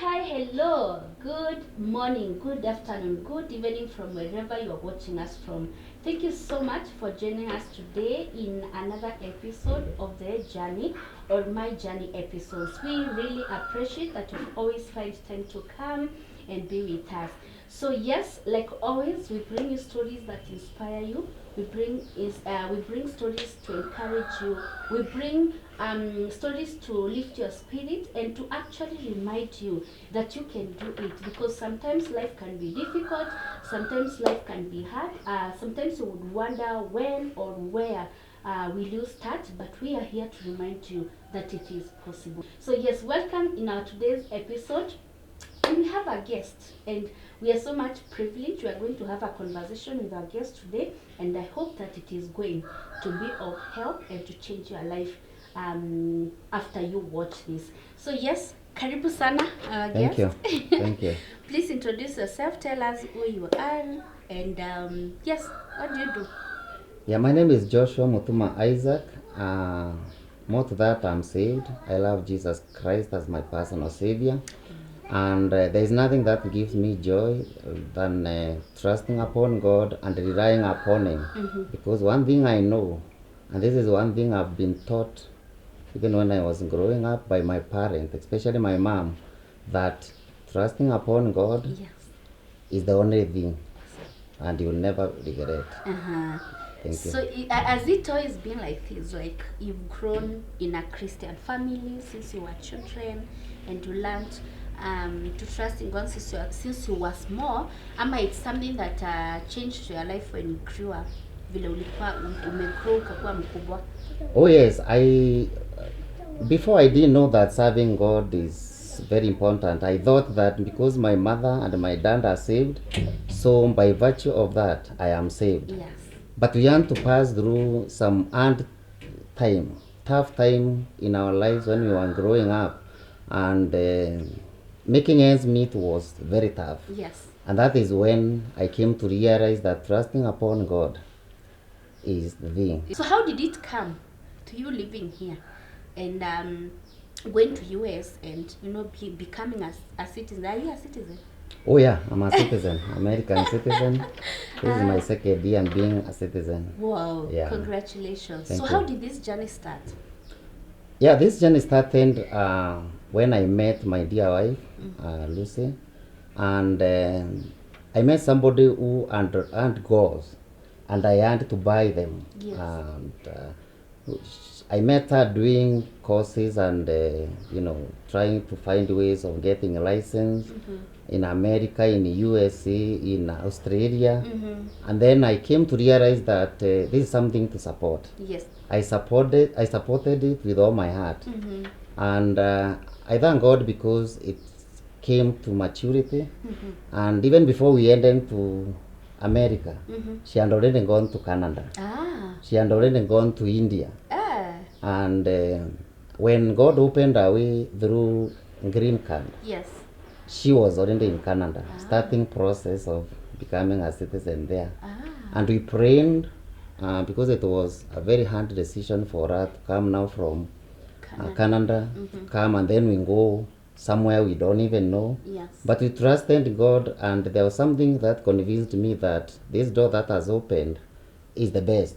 Hi, hello, good morning, good afternoon, good evening from wherever you are watching us from. Thank you so much for joining us today in another episode of the journey or my journey episodes. We really appreciate that you always find time to come and be with us. So yes, like always, we bring you stories that inspire you. We bring stories to encourage you. We bring stories to lift your spirit and to actually remind you that you can do it, because sometimes life can be difficult, sometimes life can be hard, sometimes you would wonder when or where will you start, but we are here to remind you that it is possible. So yes, welcome in our today's episode. And we have a guest, and we are so much privileged. We are going to have a conversation with our guest today, and I hope that it is going to be of help and to change your life after you watch this. So yes, karibu sana, our Thank guest. you. Thank you. Please introduce yourself. Tell us who you are, and yes, what do you do? Yeah, my name is Joshua Mutuma Isaac. More to that, I'm saved. I love Jesus Christ as my personal Savior. And there is nothing that gives me joy than trusting upon God and relying upon Him. Because one thing I know, and this is one thing I've been taught even when I was growing up by my parents, especially my mom, that trusting upon God Yes. is the only thing, and you'll never regret. Uh-huh. Thank you. So has it always been like this? Like you've grown in a Christian family since you were children, and you learned to trust in God since you were small, ama it's something that changed your life when you grew up? Vile ulikuwa umegrow ukakuwa mkubwa. Oh yes, before I didn't know that serving God is very important. I thought that because my mother and my dad are saved, so by virtue of that I am saved. Yes. But we had to pass through some hard time, tough time in our lives when we were growing up, and making ends meet was very tough. Yes. And that is when I came to realize that trusting upon God is the thing. So how did it come to you living here and going to US and becoming a citizen? Are you a citizen? Oh yeah, I'm a citizen, American citizen. This is my second year being a citizen. Wow, Yeah. Congratulations. Thank So you. how did this journey start? Yeah, this journey started when I met my dear wife, Lucy, and I met somebody who earned goals, and I had to buy them. Yes. And I met her doing courses and trying to find ways of getting a license in America, in USA, in Australia, and then I came to realize that this is something to support. Yes. I supported it with all my heart, and I thank God because it came to maturity. And even before we ended to America, she had already gone to Canada. She had already gone to India. And when God opened our way through green card, Yes. she was already in Canada, starting process of becoming a citizen there. And we prayed because it was a very hard decision for her to come now from Canada, come and then we go somewhere we don't even know. Yes. But we trusted God, and there was something that convinced me that this door that has opened is the best.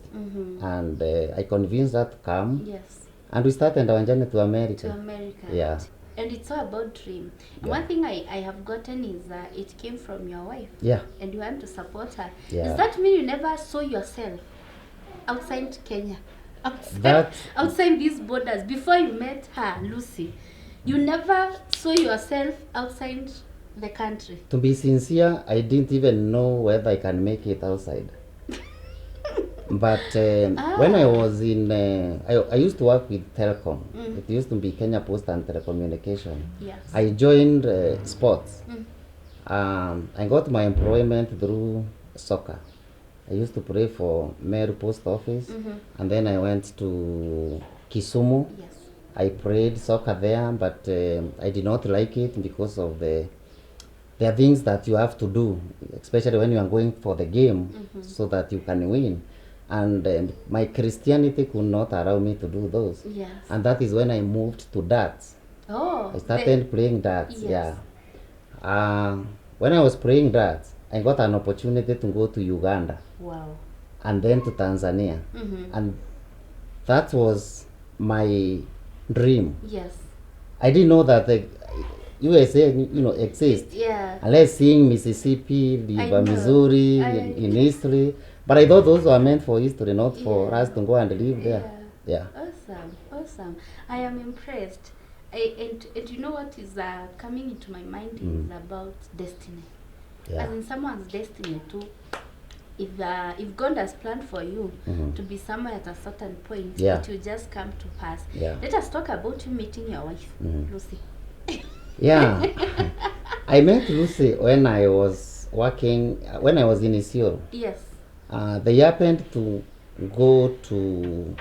And I convinced her to come. Yes. And we started our journey to America. To America. Yeah. And it's all about dream. And Yeah. one thing I have gotten is it came from your wife. Yeah. And you want to support her. Yeah. Does that mean you never saw yourself outside Kenya? That- Outside these borders, before you met her, Lucy, you never saw yourself outside the country? To be sincere, I didn't even know whether I can make it outside. But when I was in, I used to work with Telecom. It used to be Kenya Post and Telecommunication. Yes. I joined sports. I got my employment through soccer. I used to play for Meru Post Office, and then I went to Kisumu. Yes. I played soccer there, but I did not like it because of there are things that you have to do, especially when you are going for the game, so that you can win. And my Christianity could not allow me to do those. Yes. And that is when I moved to darts. Oh. I started playing darts. Yes. Yeah. when I was praying that, I got an opportunity to go to Uganda Wow. and then to Tanzania. Mm-hmm. And that was my dream. Yes. I didn't know that the USA, exists. Yeah. Unless seeing Mississippi, know. Missouri in history. But I thought those were meant for history, not for Yeah. us to go and live there. Yeah. Awesome. Awesome. I am impressed. And you know what is coming into my mind is about destiny. Yeah. As in someone's destiny too. If God has planned for you to be somewhere at a certain point, Yeah. it will just come to pass. Yeah. Let us talk about you meeting your wife, Lucy. Yeah. I met Lucy when I was working, when I was in Isiolo. Yes. They happened to go to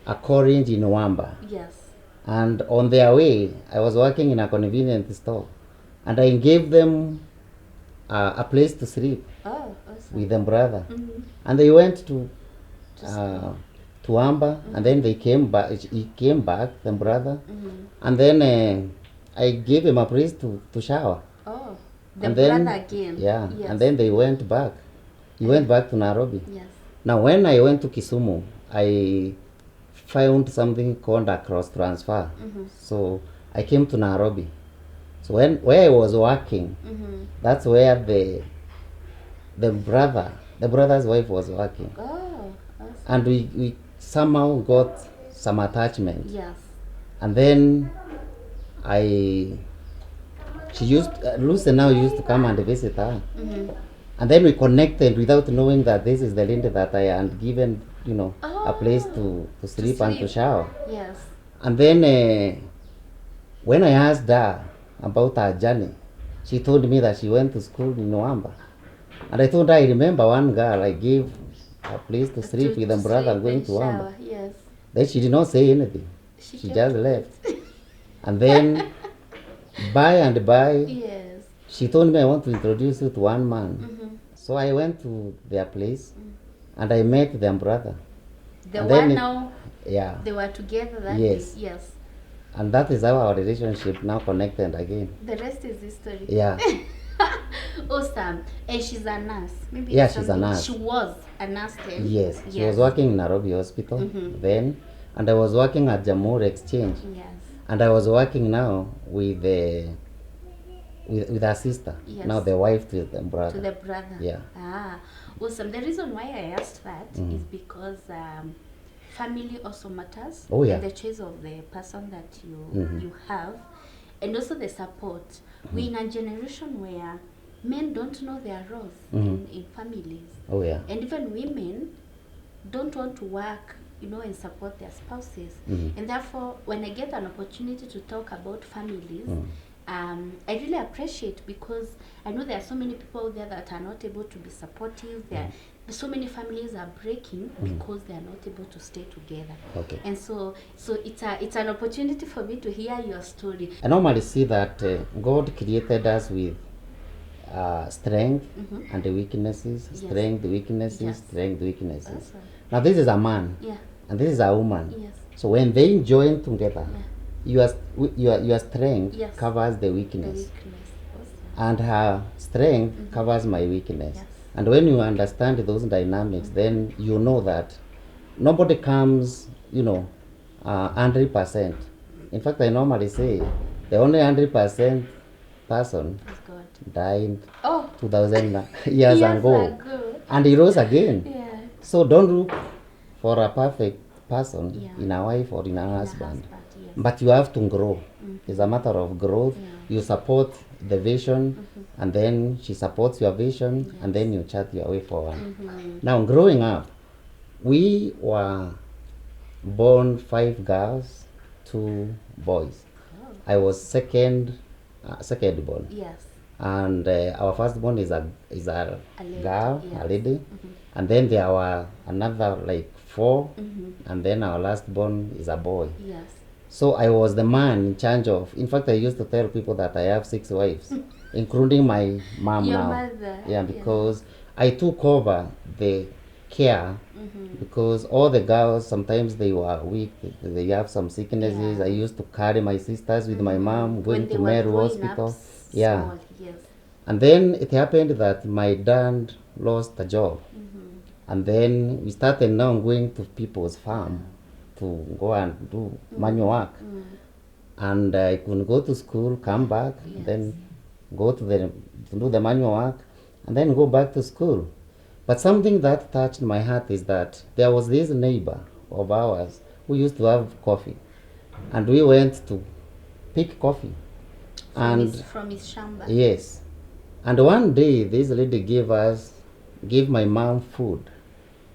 a college in Wamba. Yes. And on their way, I was working in a convenience store. And I gave them a place to sleep Oh, awesome. with them brother. Mhm. And they went to Wamba, and then they came back. He came back, them brother. And then I gave him a place to shower. Oh, the And then, brother again. yeah, Yes. and then they went back. He went back to Nairobi. Yes. Now, when I went to Kisumu, I found something called a cross transfer. So I came to Nairobi. So where I was working, that's where the brother's wife was working, Oh, awesome. and we somehow got some attachment. Yes. And then Lucy now used to come and visit her. And then we connected without knowing that this is the lady that I had given, a place to sleep and to sleep. shower. Yes. And then when I asked her about her journey, she told me that she went to school in Nwamba. And I told her, I remember one girl I gave a place to sleep with her brother sleep going and to Nwamba. shower. Yes. Then she did not say anything. She kept just left. And then by and by, Yes. she told me, I want to introduce you to one man. So I went to their place and I met their brother. The And then one it- now Yeah. they were together that Yes. day. Yes. And that is how our relationship now connected again. The rest is history. Yeah. Awesome. And she's a nurse. Maybe Yeah, it's she's a something- nurse. She was a nurse then. Yes. She was working in Nairobi Hospital then, and I was working at Jamhuri Exchange. Yes. And I was working now with her sister. Yes. Now the wife to the brother. To the brother. Yeah. Ah, awesome. The reason why I asked that is because family also matters. Oh, yeah. And the choice of the person that you have, and also the support. We're in a generation where men don't know their roles in families, Oh yeah. and even women don't want to work, and support their spouses. And therefore, when I get an opportunity to talk about families, I really appreciate, because I know there are so many people out there that are not able to be supportive. So many families are breaking because they are not able to stay together. Okay. And so it's an opportunity for me to hear your story. I normally see that God created us with strength and the weaknesses, Yes. strength, weaknesses, Yes. strength, weaknesses. Awesome. Now this is a man Yeah. and this is a woman. Yes. So when they join together, Yeah. your strength Yes. covers the The weakness, weakness. Awesome. and her strength covers my weakness. Yes. And when you understand those dynamics, then you know that nobody comes, 100%. In fact, I normally say the only 100% person Praise God. died Oh, 2000 years ago, and he rose again. Yeah. So don't look for a perfect person Yeah. in a wife or in a And a husband. yes. But you have to grow. It's a matter of growth. Yeah. You support the vision, and then she supports your vision, and then you chart your way forward. Now, growing up, we were born 5 girls, 2 boys. Oh. I was second born, Yes. and our firstborn is a lady, girl, yes. a lady, and then there were another like 4, and then our last born is a boy. Yes. So I was the man in charge of. In fact, I used to tell people that I have 6 wives, including my mom Your now. mother. Yeah, because I took over the care, because all the girls sometimes they were weak. They have some sicknesses. Yeah. I used to carry my sisters with my mom When going they to were Meru growing Hospital. up, Yeah. Small, yes. And then it happened that my dad lost a job. And then we started now going to people's farm to go and do manual work. And I could go to school, come back, then go to do the manual work, and then go back to school. But something that touched my heart is that there was this neighbor of ours who used to have coffee, and we went to pick coffee. From his shamba. Yes, and one day this lady gave my mom food,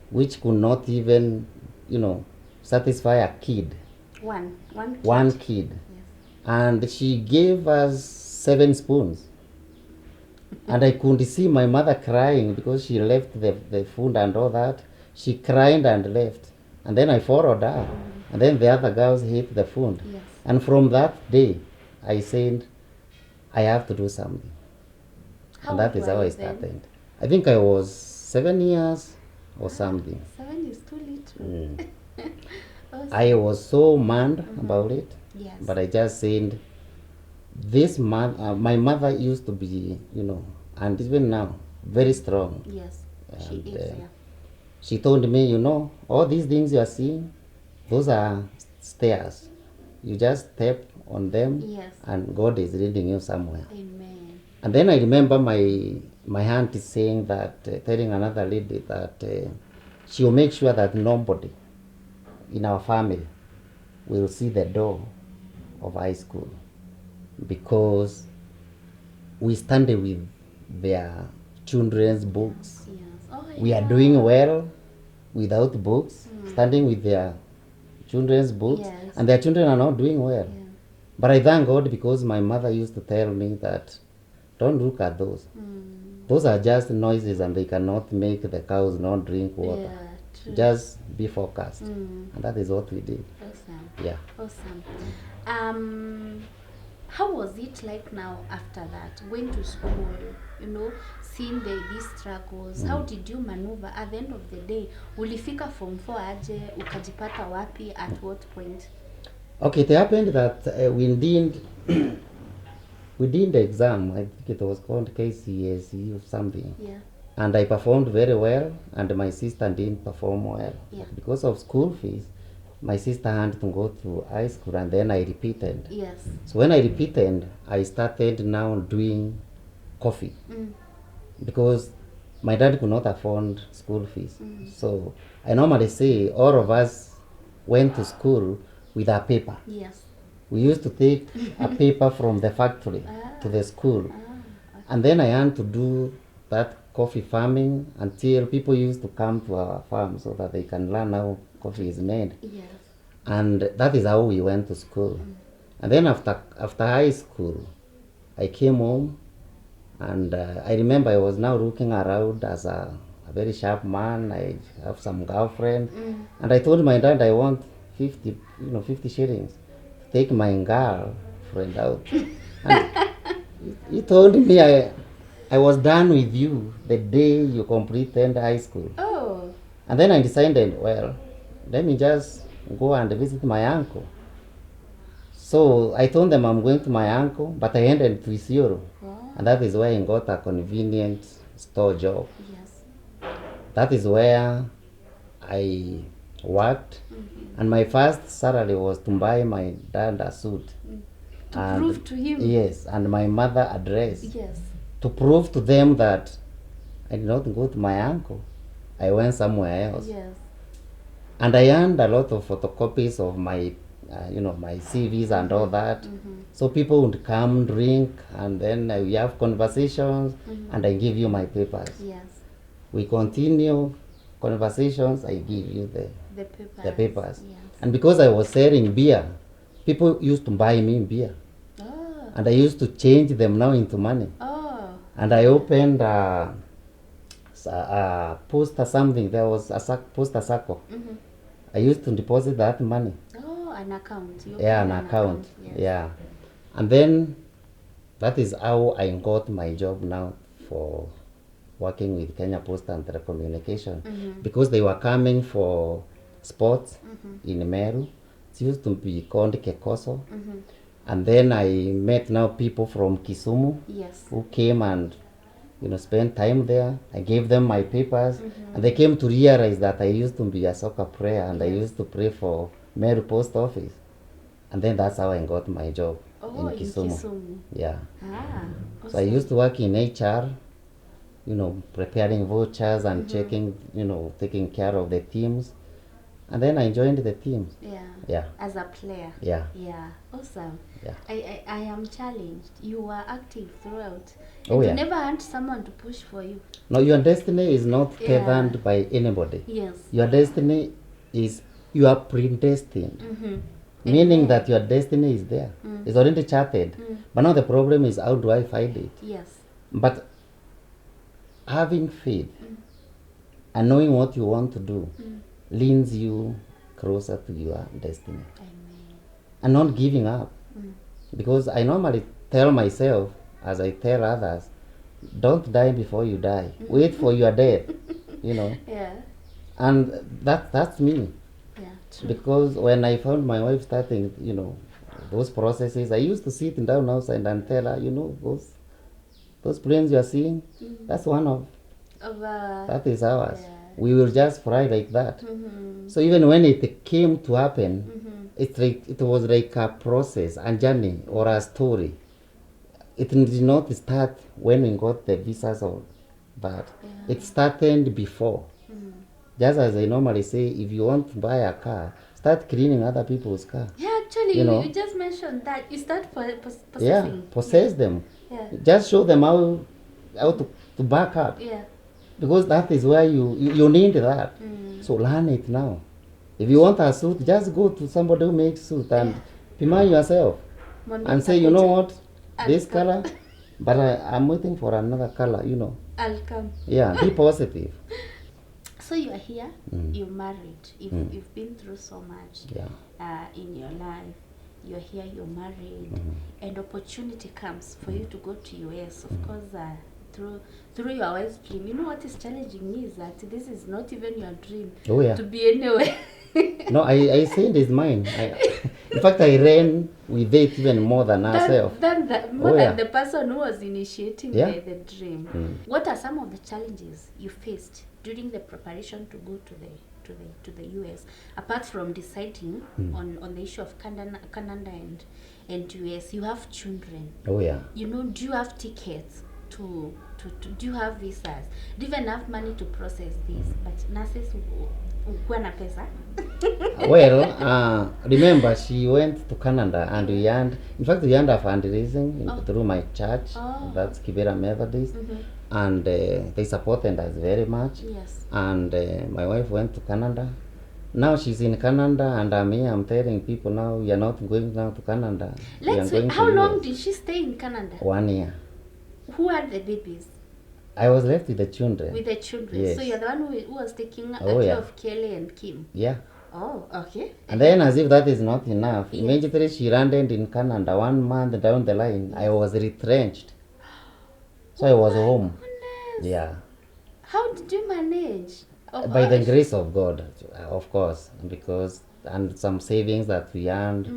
which could not even, satisfy a kid. One kid. One kid. Yes. And she gave us 7 spoons. And I could see my mother crying because she left the food and all that. She cried and left. And then I followed her. And then the other girls ate the food. Yes. And from that day, I said, I have to do something. How And that old is were how you I then? started. I think I was 7 years or something. 7 is too little. Awesome. I was so mad about it. Yes. But I just said, my mother used to be, and even now, very strong. Yes. She And, is, yeah. She told me, all these things you are seeing, those are stairs. You just step on them, Yes. and God is leading you somewhere. Amen. And then I remember my aunt is saying that, telling another lady that she will make sure that nobody in our family will see the door of high school, because we stand with their children's books. Yes. Oh, We are yeah. doing well without books, standing with their children's books, Yes. and their children are not doing well. Yeah. But I thank God, because my mother used to tell me that don't look at those. Those are just noises, and they cannot make the cows not drink water. Yeah, true. Just be focused. And that is what we did. Awesome. Yeah. Awesome. How was it like now after that? Went to school, seeing these struggles. How did you maneuver at the end of the day? Ulifika form 4 aje, ukajipata wapi, at what point? Okay, it happened that we did the exam. I think it was called KCSE or something. Yeah. And I performed very well, and my sister didn't perform well. Yeah. Because of school fees, my sister had to go to high school, and then I repeated. Yes. So when I repeated, I started now doing coffee, because my dad could not afford school fees. So I normally say all of us went to school with a paper. Yes. We used to take a paper from the factory to the school. And then I had to do that coffee farming until people used to come to our farm so that they can learn how coffee is made. Yes. And that is how we went to school. And then after high school, I came home, and I remember I was now looking around as a very sharp man. I have some girlfriend, and I told my dad I want 50 shillings to take my girlfriend out. And he told me I was done with you the day you completed high school. Oh. And then I decided, well, let me just go and visit my uncle. So I told them I'm going to my uncle, but I ended to Isiolo. Wow. And that is where I got a convenient store job. Yes. That is where I worked. And my first salary was to buy my dad a suit. To prove to him. Yes, and my mother a dress. Yes. To prove to them that I did not go to my uncle. I went somewhere else. Yes. And I earned a lot of photocopies of my, my CVs and all that. So people would come, drink, and then we have conversations, and I give you my papers. Yes. We continue conversations, I give you the papers. Yes. And because I was selling beer, people used to buy me beer. Oh. And I used to change them now into money. Oh. And I opened a poster something. There was a poster circle. I used to deposit that money. Oh, an account. You Yeah, opened an account. Yes. Yeah. And then that is how I got my job now for working with Kenya Post and Telecommunication. Because they were coming for sports in Meru. It used to be called Kekoso. And then I met now people from Kisumu Yes. who came and spent time there. I gave them my papers, and they came to realize that I used to be a soccer player, and I Yes. used to play for Meru Post Office. And then that's how I got my job Oh, in Kisumu. Yeah. Ah, So I used to work in HR, preparing vouchers and checking, taking care of the teams. And then I joined the teams. Yeah. Yeah. As a player. Yeah. Yeah. Awesome. Yeah. I am challenged. You were active throughout. Oh, And yeah. you never had someone to push for you. No, your destiny is not Yeah. tethered by anybody. Yes. Your destiny is, you are predestined. Mm-hmm. Meaning that your destiny is there. It's already charted. But now the problem is, how do I find it? Yes. But having faith and knowing what you want to do leads you closer to your destiny. Amen. And not giving up. Because I normally tell myself, as I tell others, don't die before you die. Wait for your death. Yeah. And that's me. Yeah. True. Because when I found my wife starting, those processes, I used to sit down outside and tell her, those planes you are seeing, that's one of, that is ours. Yeah. We will just fly like that. So even when it came to happen, it was like a process, a journey, or a story. It did not start when we got the visas or that. Yeah. It started before. Just as I normally say, if you want to buy a car, start cleaning other people's car. Yeah, actually, You know. you just mentioned that. You start possessing. Yeah, possess them. Yeah. Just show them how to back up. Yeah. Because that is where you need that. So learn it now. If you want a suit, just go to somebody who makes suit and demand yourself and say, you know what, this color, but I'm waiting for another color, I'll come. Yeah, be positive. So you are here, you're married, you've been through so much Yeah. in your life. You're here, you're married, and opportunity comes for you to go to US. Of course, through your wife's dream. You know what is challenging me is that this is not even your dream Oh yeah. to be anywhere. No, I said it's mine. In fact, I ran with it even more than herself. More yeah. than the person who was initiating Yeah. the dream. What are some of the challenges you faced during the preparation to go to the US, apart from deciding on the issue of Canada and US? You have children. Oh yeah. Do you have tickets to do you have visas? Do you even have money to process this? But nurses ukuwa na pesa. Well, remember she went to Canada and we earned a fundraising through my church. Oh. That's Kibera Methodist. And they supported us very much. Yes. And my wife went to Canada. Now she's in Canada and I'm here. I'm telling people now we are not going now to Canada. Let's wait. How long did she stay in Canada? 1 year. Who had the babies? I was left with the children. With the children. Yes. So you're the one who was taking Oh, care yeah. of Kelly and Kim. Yeah. Oh, okay. And then as if that is not enough, Yes. immediately she landed in Canada. 1 month down the line, I was retrenched. So I was home. Goodness. Yeah. How did you manage? By the grace of God, of course, because and some savings that we earned,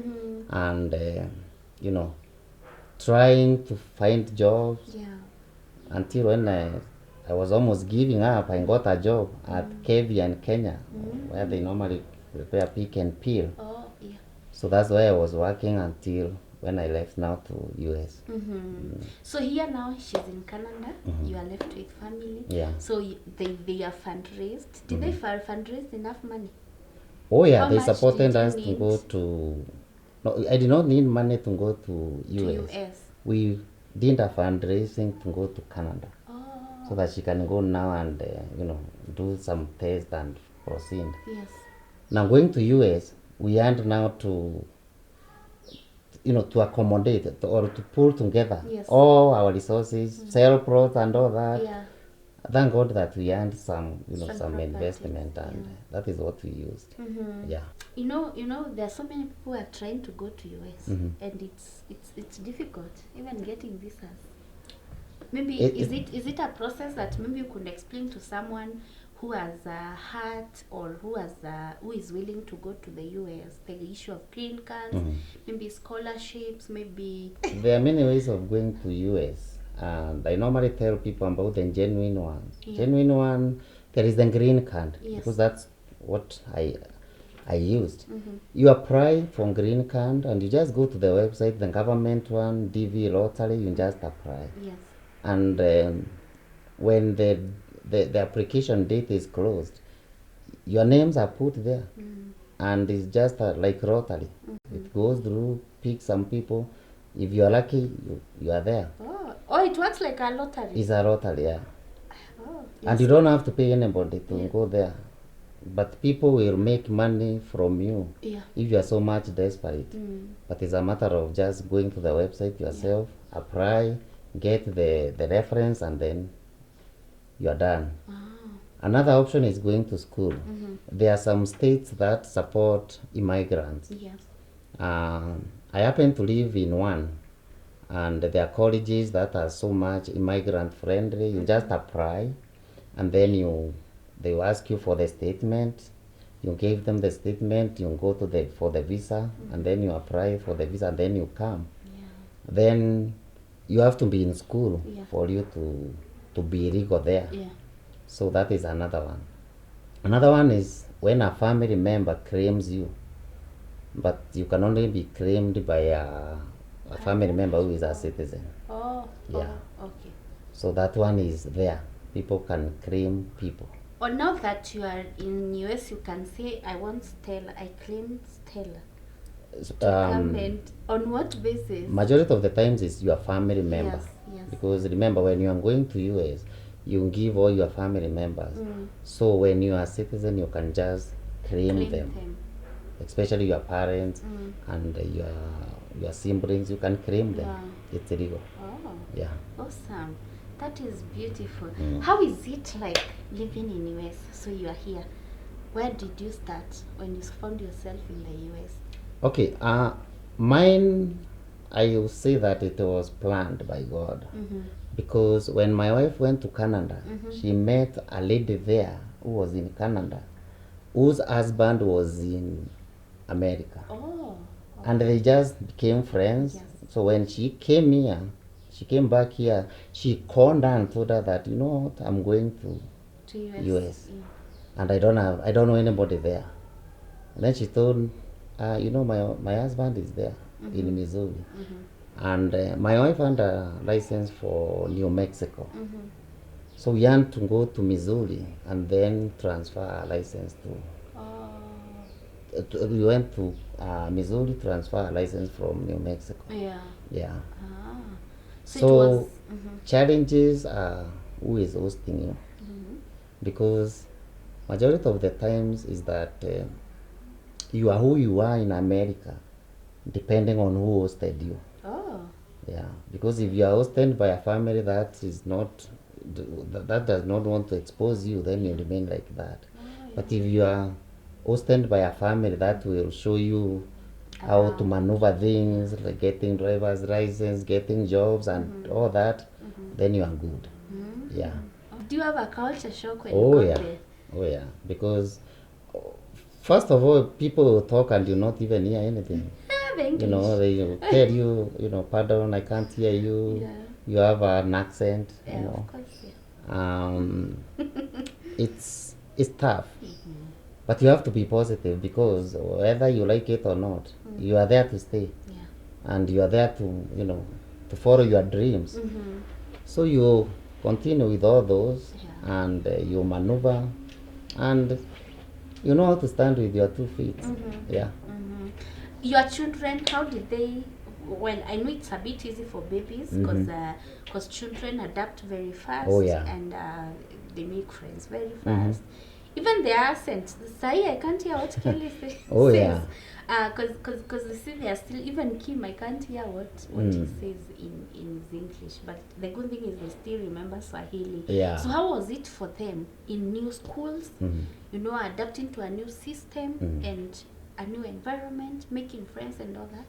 and trying to find jobs Yeah. until when I was almost giving up. I got a job at KV in Kenya, where they normally prepare pick and peel. Oh, yeah. So that's where I was working until when I left now to US. So here now she's in Canada. You are left with family. Yeah. So they are fundraised. Did they fundraise enough money? Oh yeah, How they much supported did you us to need? go to. No, I did not need money to go to US. To US. We did a fundraising to go to Canada, Oh. so that she can go now and do some tests and proceed. Yes. Now going to US, we had now to to accommodate or to pull together Yes. all our resources, sell plots and all that. Yeah. Thank God that we earned some some property. investment, and that is what we used. Yeah. You know, there are so many people who are trying to go to US, and it's difficult even getting visas. Maybe It- is it a process that maybe you could explain to someone who has a heart or who is willing to go to the US, the issue of green cards, maybe scholarships, maybe. There are many ways of going to US, and I normally tell people about the genuine ones. Yeah. Genuine one, there is the green card, Yes. because that's what I used. You apply for green card and you just go to the website, the government one, DV lottery, you just apply. Yes. And when the application date is closed, your names are put there, and it's just like lottery. It goes through, pick some people. If you are lucky, you are there. Oh, it works like a lottery. It's a lottery, yeah. Oh, And you don't have to pay anybody to go there. But people will make money from you yeah. if you are so much desperate. But it's a matter of just going to the website yourself, apply, get the reference, and then you are done. Another option is going to school. There are some states that support immigrants. Yes. I happen to live in one, and there are colleges that are so much immigrant friendly. You just apply, and then they will ask you for the statement. You give them the statement. You go to for the visa, and then you apply for the visa, and then you come. Yeah. Then you have to be in school Yeah. for you to be legal there. Yeah. So that is another one. Another one is when a family member claims you, but you can only be claimed by a family member who is a citizen. Oh. Yeah. Oh, okay. So that one is there. People can claim people. Or now that you are in US, you can say, I want Stella. I claim Stella. Come and on what basis? Majority of the times is your family member. Yes, yes. Because remember, when you are going to US, you give all your family members. So when you are a citizen, you can just claim them. Especially your parents and your siblings, you can claim them. Yeah. It's illegal. Oh, Yeah. awesome. That is beautiful. How is it like living in US? So you are here. Where did you start when you found yourself in the US? Okay. Mine, I will say that it was planned by God. Because when my wife went to Canada, she met a lady there who was in Canada, whose husband was in America. Oh. And they just became friends. Yes. So when she came here, she came back here, she called her and told her that, you know what, I'm going to US. US. Yeah. And I don't know anybody there. And then she told, you know, my husband is there in Missouri. And my wife had a license for New Mexico. So we had to go to Missouri and then transfer our license we went to Missouri, transfer our license from New Mexico. Yeah. Yeah. So it So was. challenges are who is hosting you. Because majority of the times is that you are who you are in America, depending on who hosted you. Oh. Yeah, because if you are hosted by a family that is not, that does not want to expose you, then you remain like that. But if you are hosted by a family that will show you how to maneuver things, like getting driver's license, getting jobs, and all that, then you are good. Yeah. Do you have a culture shock when Oh you yeah. got there? Oh yeah. Because first of all, people will talk and you not even hear anything. Thank You know, they will tell you, you know, pardon, I can't hear you. Yeah. You have an accent, Yeah, you know. of course. Yeah. It's tough. But you have to be positive, because whether you like it or not, you are there to stay. Yeah. And you are there to, you know, to follow your dreams. So you continue with all those, Yeah. and you maneuver, and you know how to stand with your 2 feet. Yeah. Your children, how did they? When I know it's a bit easy for babies because children adapt very fast. Oh, yeah. And they make friends very fast. Even their accents. Say I can't hear what Kelly says. Oh, yeah. Because you see, they are still, even Kim, I can't hear what he says in his English. But the good thing is they still remember Swahili. Yeah. So how was it for them in new schools? You know, adapting to a new system and a new environment, making friends and all that?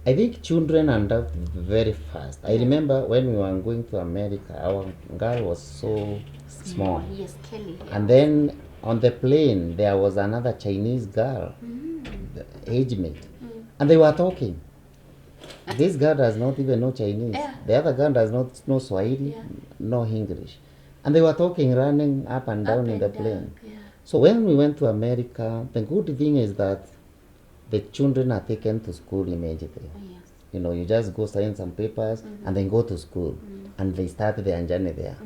I think children adapt very fast. I remember when we were going to America, our girl was so small. Yes, Kelly. And then on the plane, there was another Chinese girl, the age mate, and they were talking. This girl does not even know Chinese. Yeah. The other girl does not know Swahili, Yeah. no English. And they were talking, running up and down in the plane. Yeah. So when we went to America, the good thing is that the children are taken to school immediately. Yes. You know, you just go sign some papers and then go to school, and they start their journey there.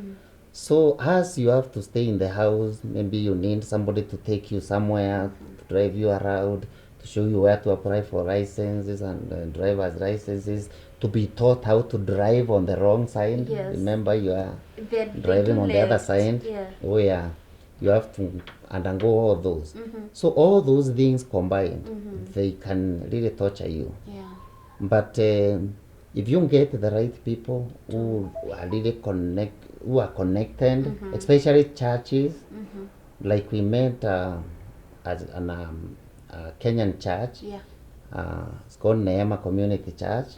So as you have to stay in the house, maybe you need somebody to take you somewhere, to drive you around, to show you where to apply for licenses and driver's licenses, to be taught how to drive on the wrong side. Yes. Remember, you are They driving do on the other left. side. Yeah. Oh yeah, you have to undergo all those. So all those things combined, they can really torture you. Yeah. But if you get the right people who are really who are connected, especially churches, like we met at an Kenyan church. Yeah. It's called Neema Community Church,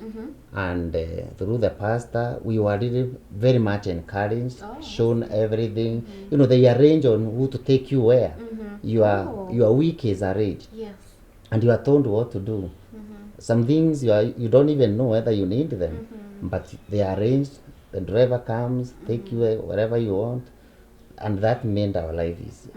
and through the pastor, we were really very much encouraged, shown everything. You know, they arrange on who to take you where. Your week is arranged, Yes. and you are told what to do. Some things you don't even know whether you need them, but they are arranged. The driver comes, take you wherever you want, and that made our life easy.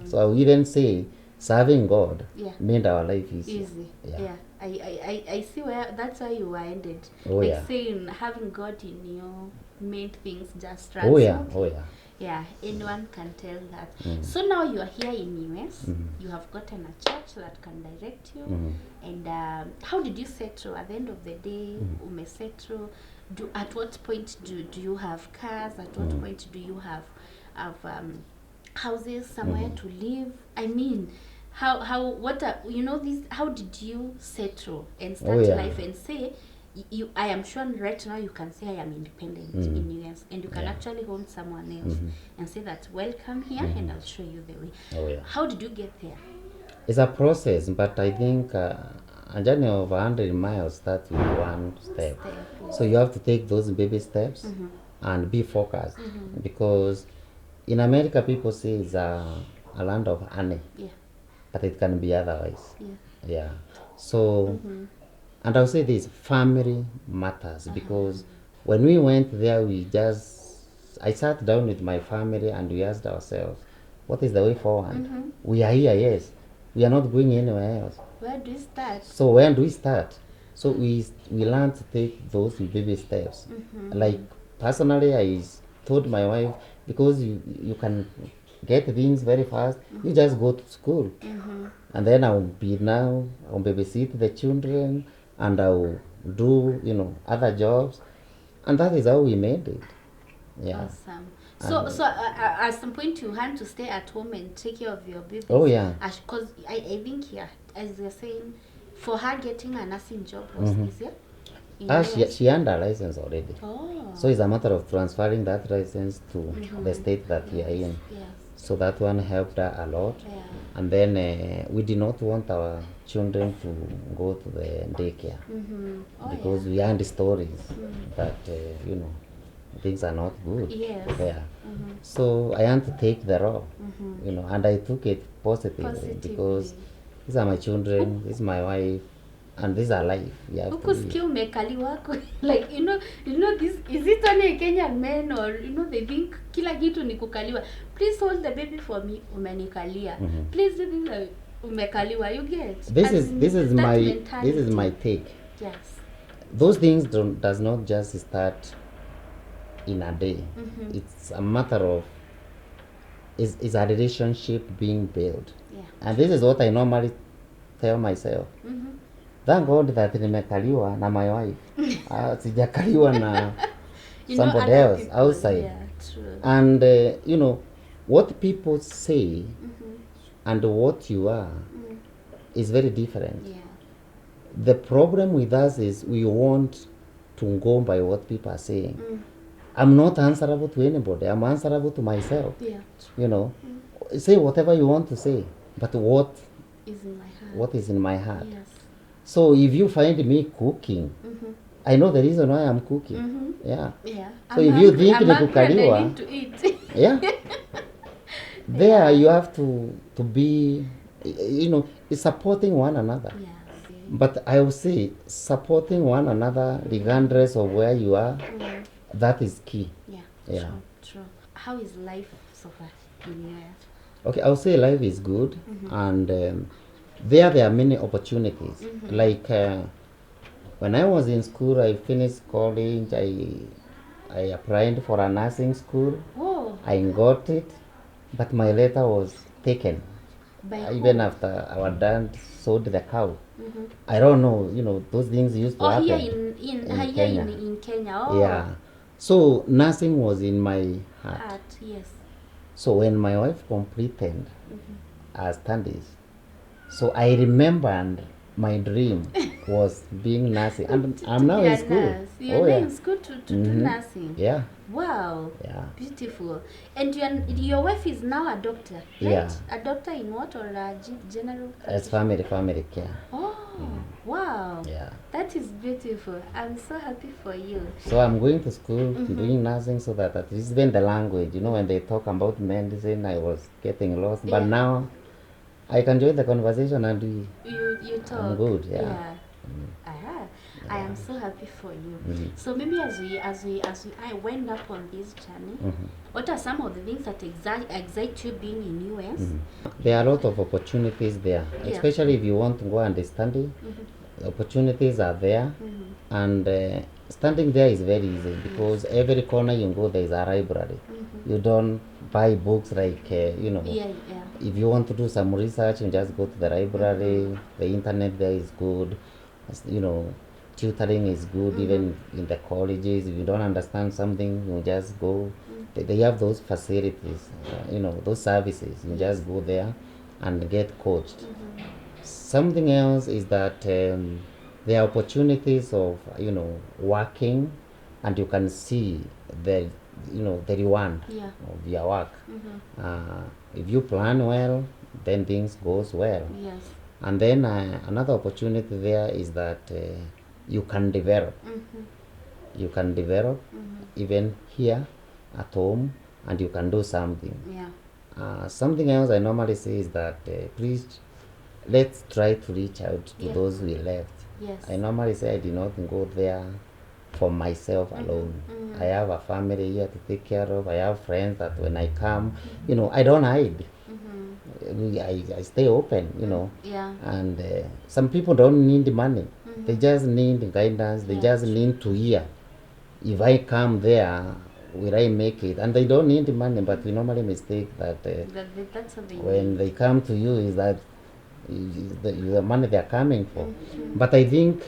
So I would even say serving God Yeah. made our life easy. Easy. Yeah. Yeah. I see where that's why you were ended. Oh, like yeah. saying having God in you made things just run Oh yeah, smoothly. oh yeah. Yeah, anyone can tell that. So now you are here in US. You have gotten a church that can direct you. And how did you settle at the end of the day? Umesettle. At what point do you have cars? At what point do you have houses somewhere to live? I mean, what are, you know, this? How did you settle and start yeah. life and say? I am sure right now you can say I am independent in US, and you can actually hold someone else and say that welcome here and I'll show you the way. Oh yeah. How did you get there? It's a process, but I think a journey of 100 miles starts with one step. So you have to take those baby steps and be focused, because in America people say it's a land of honey, Yeah. but it can be otherwise. Yeah. Yeah. So, and I'll say this: family matters, because when we went there, I sat down with my family and we asked ourselves, what is the way forward? We are here, yes. We are not going anywhere else. Where do you start? So when do we start? So we learned to take those baby steps. Like personally, I told my wife, because you can get things very fast, you just go to school, and then I'll babysit the children, and I'll do other jobs, and that is how we made it. Yeah. Awesome. So at some point you had to stay at home and take care of your baby. Oh yeah. Because I think as you're saying, for her getting a nursing job was easier. She earned a license already. Oh. So it's a matter of transferring that license to the state that we are in. Yes. So that one helped her a lot. Yeah. And then we did not want our children to go to the daycare, Oh, because we heard stories that things are not good. Yes. Yeah. So I had to take the role, and I took it positively, because these are my children, this is my wife, and this is our life. We have to Huku live. sikia umekaliwa like you know this, is it only a Kenyan men, or they think kila kitu ni kukaliwa. Please hold the baby for me, umenikalia. Please do this, umekaliwa. You get. This is my take. Yes. Those things does not just start in a day. It's a matter of is a relationship being built. Yeah. And this is what I normally tell myself. Thank God that nimekaliwa na my wife. Sijakaliwa na somebody other else people, outside. Yeah, true. And what people say and what you are is very different. Yeah. The problem with us is we want to go by what people are saying. I'm not answerable to anybody. I'm answerable to myself. Yeah. Say whatever you want to say, but what Is in my heart. is in my heart. Yes. So if you find me cooking, Mhm. I know the reason why I'm cooking. Mhm. Yeah. Yeah. So if you think I'm ni hungry and I kukaliwa, need to eat. yeah, there Yeah. you have to be, it's supporting one another. Yes. But I will say supporting one another regardless of where you are, Mhm. that is key. Yeah. Yeah. True. True. How is life so far in US? Okay, I would say life is good, Mhm. and there are many opportunities. Mhm. Like when I was in school, I finished college. I applied for a nursing school. Oh, I got it, but my letter was taken. by Even who? after our dad sold the cow. Mm-hmm. I don't know, those things used to Oh, here happen in here Kenya. in Kenya. Oh, Yeah. So nursing was in my heart. heart. Yes. So when my wife completed Mm-hmm. her studies, so I remembered my dream was being nursing, and To I'm now be in a school. nurse. You're Oh there yeah. in school to do Mhm. nursing. Yeah. Wow. Yeah. Beautiful. And your wife is now a doctor, right? Yeah. A doctor in what, or a general As practitioner? family care. Oh, wow. Yeah. That is beautiful. I'm so happy for you. So I'm going to school Mhm. doing nursing so that at least then the language, when they talk about medicine, I was getting lost. But Yeah. now I can join the conversation and You talk. I'm good. Yeah. Yeah. Aha. I am so happy for you. Mhm. So maybe I went up on this journey, Mhm. what are some of the things that excite you being in US? Mhm. There are a lot of opportunities there, Yeah. especially if you want to go and study. Mhm. Opportunities are there, Mhm. and standing there is very easy because every corner you go there is a library. Mhm. You don't buy books like Yeah, yeah. if you want to do some research, you just go to the library. The internet there is good. You know, tutoring is good. Even in the colleges, if you don't understand something, you just go. They have those facilities, those services. You just go there and get coached. Something else is that there are opportunities of working, and you can see the the reward Yeah. of your work. Mhm. If you plan well, then things goes well. Yes. And then another opportunity there is that you can develop. Mhm. You can develop Mhm. even here at home, and you can do something. Yeah. Something else I normally say is that please let's try to reach out to Yeah. those we left. Yes. I normally say I did not go there for myself alone. I have a family here to take care of. I have friends that when I come, I don't hide. Mhm. I stay open, Yeah. and some people don't need money. They Mhm. just need guidance. They Yeah, just true. need to hear. If I come there, will I make it? And they don't need money, but we normally mistake that That's what they when need. they come to you is that is the money they are coming for. Mhm. But I think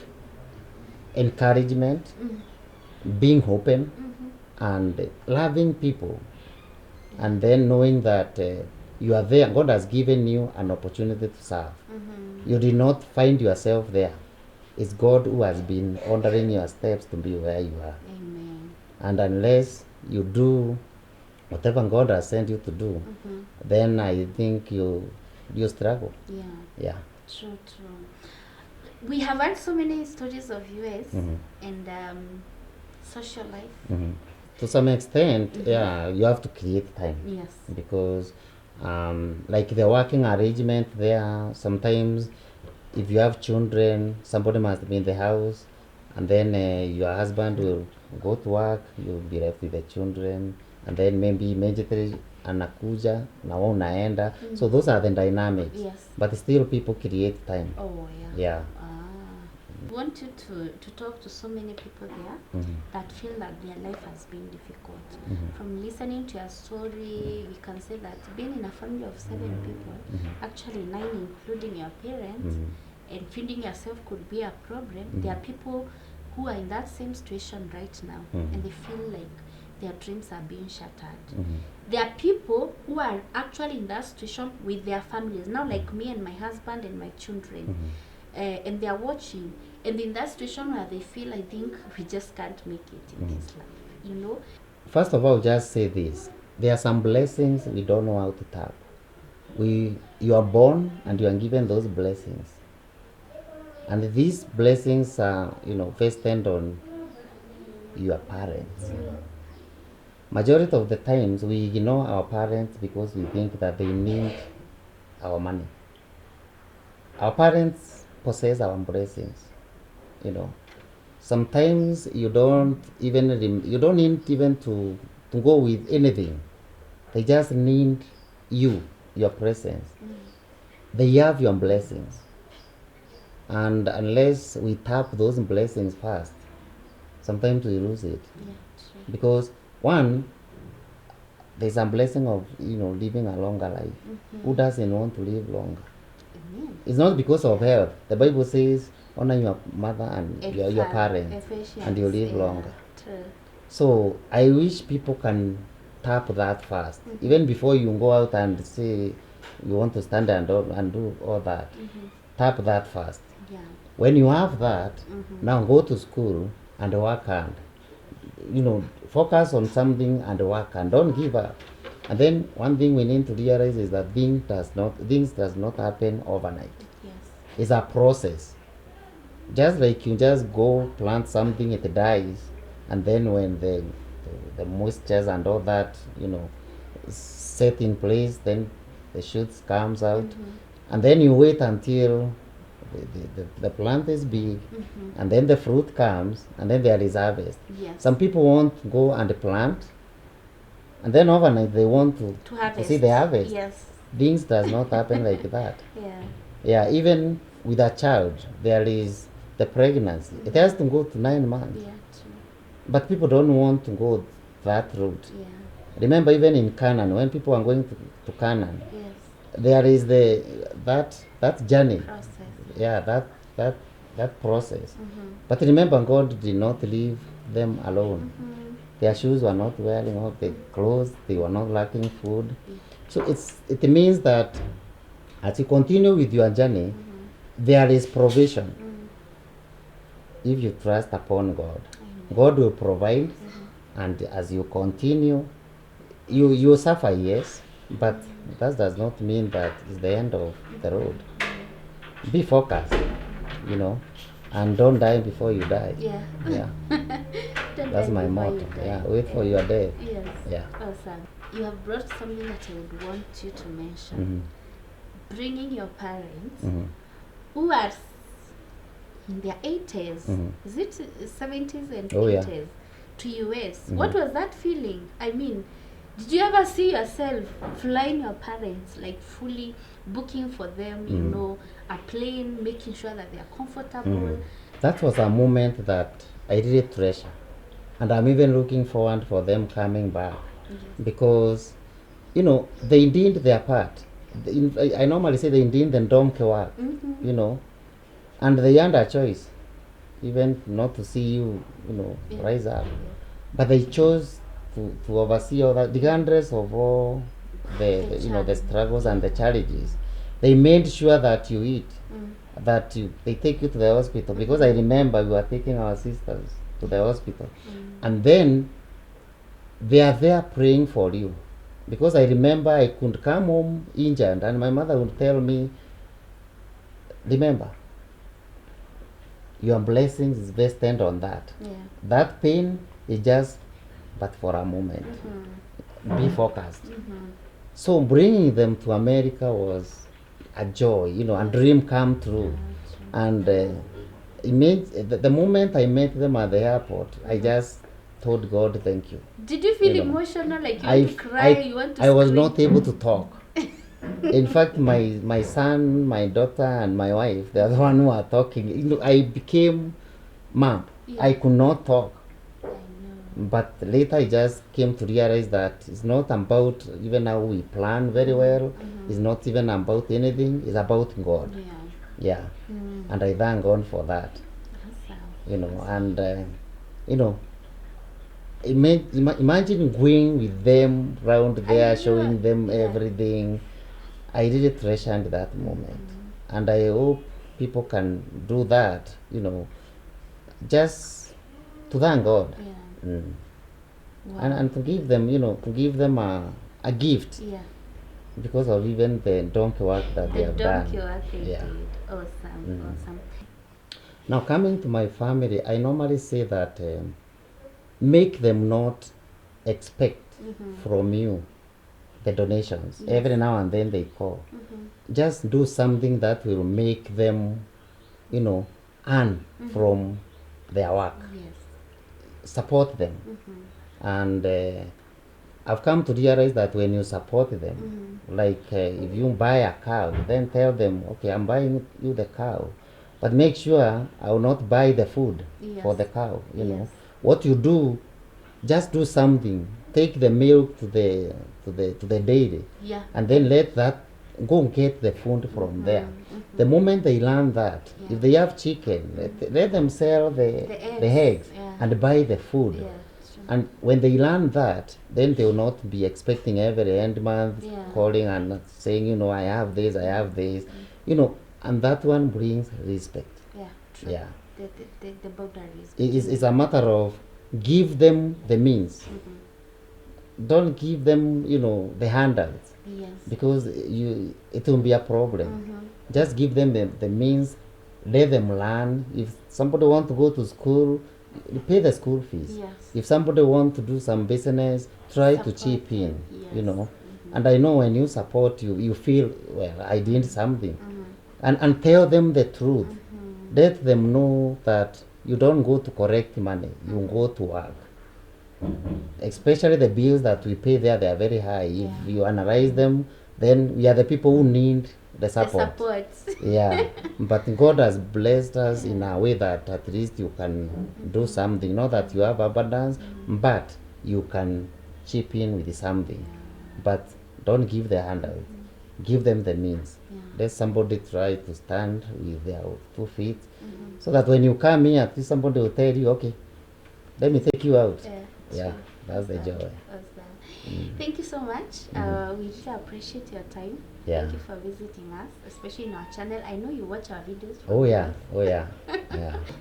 encouragement, being open, and loving people, and then knowing that you are there. God has given you an opportunity to serve. Mhm. You did not find yourself there. It's God who has been ordering your steps to be where you are. Amen. And unless you do whatever God has sent you to do, Mhm. then I think you struggle. Yeah. Yeah. True. True. We have heard so many stories of US Mhm. and social life. Mhm. To some extent, yeah, you have to create time Yes. because, like the working arrangement there, sometimes if you have children, somebody must be in the house, and then your husband will go to work, you'll be left with the children, and then maybe immediately anakuja na wewe unaenda. So those are the dynamics. Yes. But still, people create time. Oh yeah. Yeah. I want you to talk to so many people there Mhm. that feel that their life has been difficult. Mhm. From listening to your story, we can say that being in a family of 7 people, actually 9 including your parents, Mhm. and feeding yourself could be a problem. There are people who are in that same situation right now, and they feel like their dreams are being shattered. There are people who are actually in that situation with their families now, like me and my husband and my children, and they are watching, and in that situation where they feel, I think we just can't make it in this life. First of all, just say this. There are some blessings we don't know how to tap. You are born and you are given those blessings. And these blessings are, vested on your parents. Majority of the times we ignore our parents because we think that they need our money. Our parents possess our blessings, you know. Sometimes you don't need even to go with anything. They just need you, your presence. They have your blessings. And unless we tap those blessings first, sometimes we lose it. Yeah, true. Because one, there's a blessing of living a longer life. Who doesn't want to live longer? Amen. It's not because of health. The Bible says honor your mother and your parents, Ephesians, and you live yeah, longer. true. So I wish people can tap that first, even before you go out and say you want to stand and do all that. Tap that first. Yeah. When you have that, now go to school and work hard. Focus on something and work and don't give up. And then one thing we need to realize is that things does not happen overnight. Yes. It's a process. Just like you just go plant something, it dies, and then when the moistures and all that set in place, then the shoots comes out, and then you wait until the plant is big, and then the fruit comes, and then there is harvest. Yes. Some people want to go and plant, and then overnight they want to harvest. see the harvest. Yes. Things does not happen like that. Yeah. Yeah, even with a child, there is the pregnancy. It has to go to 9 months. Yeah, true. But people don't want to go that route. Yeah. Remember, even in Canaan, when people are going to Canaan, Yes. there is that journey. Process. Yeah, that process. But remember, God did not leave them alone. Their shoes were not wearing off, their clothes, they were not lacking food. So it means that as you continue with your journey, there is provision. If you trust upon God, God will provide, and as you continue, you suffer, yes, but that does not mean that it's the end of the road. Be focused, and don't die before you die. Yeah. Yeah. Don't That's die my before motto. you die. Yeah, wait for your death. Yes. Yeah. Awesome. You have brought something that I would want you to mention. Mhm. Bringing your parents Mhm. who are in their 80s, Mhm. is it 70s and Oh, yeah. 80s, to US. Mhm. What was that feeling? I mean, did you ever see yourself flying your parents, like fully booking for them, a plane, making sure that they are comfortable? That was a moment that I really treasure, and I'm even looking forward for them coming back, because they did their part. I normally say they did the donkey work, and they had a choice, even not to see you, rise up, but they chose to oversee all that, regardless of all the struggles and the challenges. They made sure that you eat, that they take you to the hospital, because I remember we were taking our sisters to the hospital, and then they are there praying for you, because I remember I could come home injured, and my mother would tell me, remember, your blessings is vested on that. Yeah. That pain is just but for a moment. Be focused. So bringing them to America was a joy, a dream come true. And the moment I met them at the airport, I just told God, thank you. Did you feel emotional, like you want to cry, you want to I was scream? not able to talk. In fact, my son, my daughter, and my wife, they are the one who are talking. I became mum. Yeah. I could not talk. I know. But later I just came to realize that it's not about even how we plan very well. It's not even about anything. It's about God. Yeah. Yeah. And I thank God for that. Awesome. And imagine going with them round there, know. showing them Yeah. everything. I really treasured that moment, and I hope people can do that. Just to thank God. Yeah. Wow. And to give them a gift, Yeah. because of even the donkey work that they have The done. donkey work they Yeah. did. Awesome. Awesome. Now, coming to my family, I normally say that make them not expect from you the donations. Yes. Every now and then they call. Just do something that will make them, earn from their work. Yes. Support them. And I've come to realize that when you support them, like if you buy a cow, then tell them, okay, I'm buying you the cow, but make sure I will not buy the food for Yes. the cow. Yes. What you do, just do something. Take the milk to the dairy, Yeah. and then let that go and get the food from there. The moment they learn that, Yeah. if they have chicken, let them sell the eggs Yeah. and buy the food. Yeah. True. And when they learn that, then they will not be expecting every end month Yeah. calling and saying, I have this, I have this, and that one brings respect. Yeah. True. Yeah. The boundaries. It's a matter of give them the means. Don't give them, the handouts, Yes. because it will be a problem. Just give them the means, let them learn. If somebody wants to go to school, you pay the school fees. Yes. If somebody wants to do some business, try to Support chip in, them, yes. And I know when you support, you feel, well, I did something. And tell them the truth. Let them know that you don't go to collect money, you go to work. Especially the bills that we pay there, they are very high. If you analyze them, then we are the people who need the support. The support. Yeah, but God has blessed us in a way that at least you can do something. Not that you have abundance, but you can chip in with something. But don't give the handout. Give them the means. Let somebody try to stand with their 2 feet, so that when you come here, at least somebody will tell you, okay, let me take you out. Yeah, that's the joy. Awesome. Thank you so much. We really appreciate your time. Yeah. Thank you for visiting us, especially in our channel. I know you watch our videos. Oh yeah, yeah.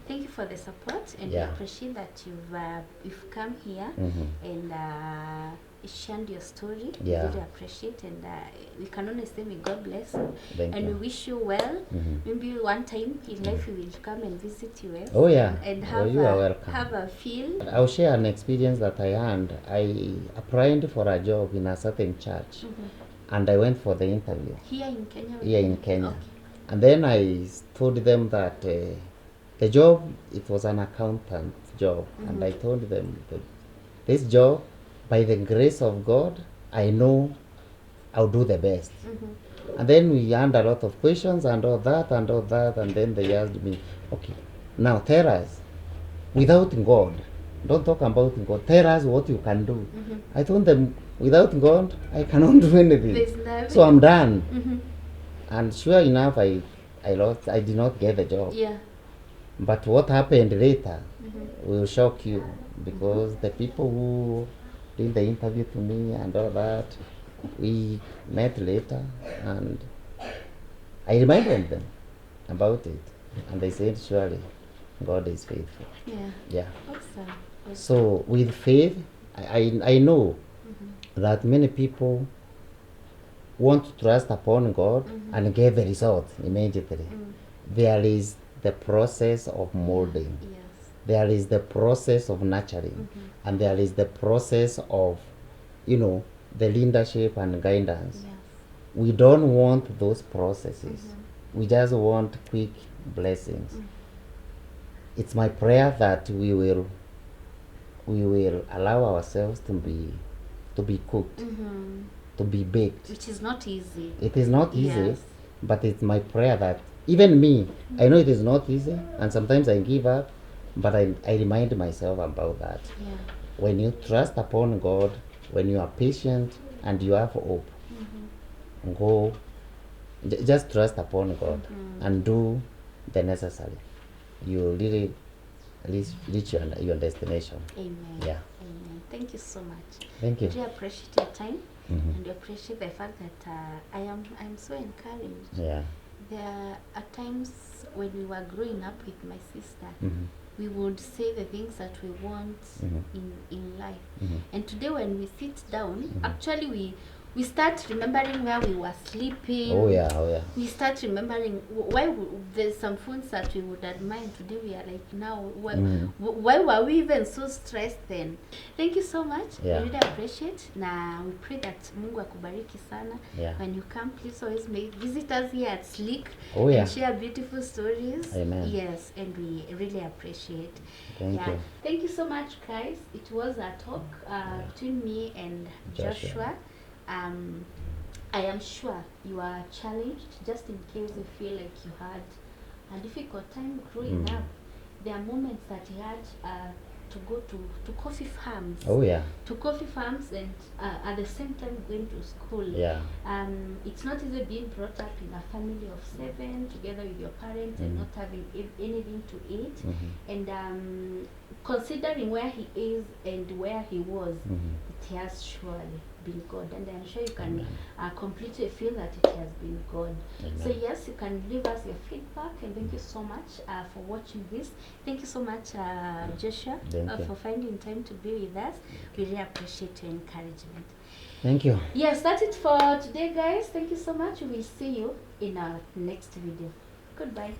Thank you for the support, and Yeah. we appreciate that you've come here and shared your story. Yeah. We really appreciate, and we can only say may God bless you. Thank And you. we wish you well. Maybe one time in life we will come and visit you. Oh yeah. And Oh, have you are welcome. have a feel. I'll share an experience that I had. I applied for a job in a certain church, and I went for the interview Here in Kenya? here in Kenya. Okay. And then I told them that the job, it was an accountant job. And I told them that this job, by the grace of God, I know I'll do the best. And then we had a lot of questions and all that, and then they asked me, okay, now tell us, without God, don't talk about God, tell us what you can do. I told them, without God, I cannot do anything. There's nothing. So I'm done. And sure enough, I did not get the job. Yeah. But what happened later will shock you, because the people who did the interview to me and all that, we met later, and I reminded them about it, and they said, surely God is faithful. Yeah. Yeah. Awesome. So with faith, I know that many people want to trust upon God and get the result immediately. There is the process of molding. Yes. There is the process of nurturing, and there is the process of, the leadership and guidance. Yes. We don't want those processes. We just want quick blessings. It's my prayer that we will allow ourselves to be cooked, to be baked. Which is not easy. It is not easy, Yes. but it's my prayer that even me, I know it is not easy, and sometimes I give up, but I remind myself about that. Yeah. When you trust upon God, when you are patient and you have hope, go, just trust upon God and do the necessary. You will really reach your destination. Amen. Yeah. Amen. Thank you so much. Thank you. I really appreciate your time, and I appreciate the fact that I'm so encouraged. Yeah. There are times when we were growing up with my sister, Mhm. we would say the things that we want in life. And today when we sit down, actually we we start remembering where we were sleeping. Oh yeah, oh yeah. We start remembering why there's some phones that we would admire today. We are like, now, why were we even so stressed then? Thank you so much. Yeah. We really appreciate. Now we pray that Mungu akubariki sana. Yeah. When you come, please always visit us here at Sleek. Oh yeah. And share beautiful stories. Amen. Yes, and we really appreciate. Thank you. Thank you so much, guys. It was a talk between me and Joshua. I am sure you are challenged, just in case you feel like you had a difficult time growing up. There are moments that he had to go to coffee farms. Oh yeah. To coffee farms and at the same time going to school. Yeah. It's not easy being brought up in a family of 7 together with your parents and not having anything to eat. And considering where he is and where he was, it has surely been God, and I'm sure you can completely feel that it has been God. Amen. So yes, you can leave us your feedback, and thank you so much for watching this. Thank you so much, Joshua, for finding time to be with us. We really appreciate your encouragement. Thank you. Yes, that's it for today, guys. Thank you so much. We will see you in our next video. Goodbye.